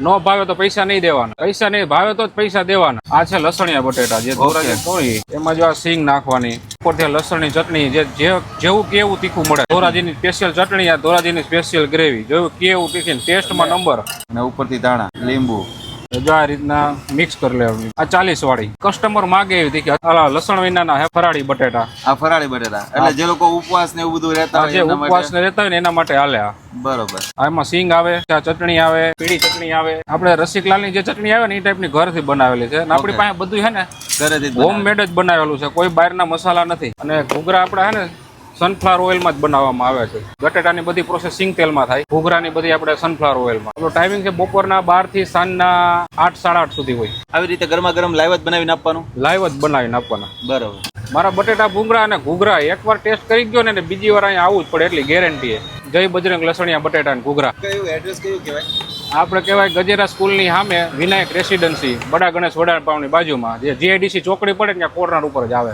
નો ભાવે તો પૈસા નહીં દેવાના, પૈસા નહીં ભાવે તો જ પૈસા દેવાના. આ છે લસણિયા બટેટા, જે ધોરાજી કહી એમાં જો આ સિંગ નાખવાની, ઉપરથી લસણની ચટણી, જેવું કેવું તીખું મળે. ધોરાજીની સ્પેશિયલ ચટણી, આ ધોરાજીની સ્પેશિયલ ગ્રેવી, જેવું કેવું તીખી, ટેસ્ટમાં નંબર. અને ઉપરથી ધાણા, લીંબુ. જો આ રીતના મિક્સ કરી લેવાની. આ 40 વાળી કસ્ટમર માગે એવી તીખી. લસણ વિનાના ફરાળી બટેટા. આ ફરાળી બટેટા એટલે જે લોકો ઉપવાસ ને એવું બધું રહેતા હોય, જે ઉપવાસ ને રહેતા હોય ને એના માટે હાલે. બરોબર. આમાં સિંગ આવે, ચટણી આવે, પીળી ચટણી આવે. આપણે રસિકલાલની જે ચટણી આવે ને એ ટાઈપની ઘરથી બનાવેલી છે. આપણી પાસે બધું છે ને ઘરેથી હોમમેડ જ બનાવેલું છે, કોઈ બહારના મસાલા નથી. અને ઘૂઘરા આપણે છે ને સનફ્લાવર ઓઇલમાં જ બનાવવામાં આવે છે. બટેટાની બધી પ્રોસેસ સિંગ તેલમાં થાય, ઘૂઘરાની બધી આપણે સનફ્લાવર ઓઇલમાં. આપણો ટાઈમિંગ છે બપોરના 12 થી સાંજના 8 સાડા 8 સુધી હોય. આવી રીતે ગરમા ગરમ લાઈવ જ બનાવીને આપવાનું. લાઈવ જ બનાવીને આપવાના. બરોબર. મારા બટેટા ભૂંગળા અને ઘૂઘરા એકવાર ટેસ્ટ કરી ગયો ને બીજી વાર અહીંયા આવવું જ પડે એટલી ગેરંટી છે. જય બજરંગ લસણિયા બટેટા અને ઘૂઘરા. કયું એડ્રેસ કયું કહેવાય? આપણે કહેવાય ગજેરા સ્કૂલની સામે વિનાયક રેસિડેન્સી, બડા ગણેશ વડાપાવની બાજુમાં, જે જીઆઈડીસી ચોકડી પડે ત્યાં કોર્નર ઉપર જ આવે.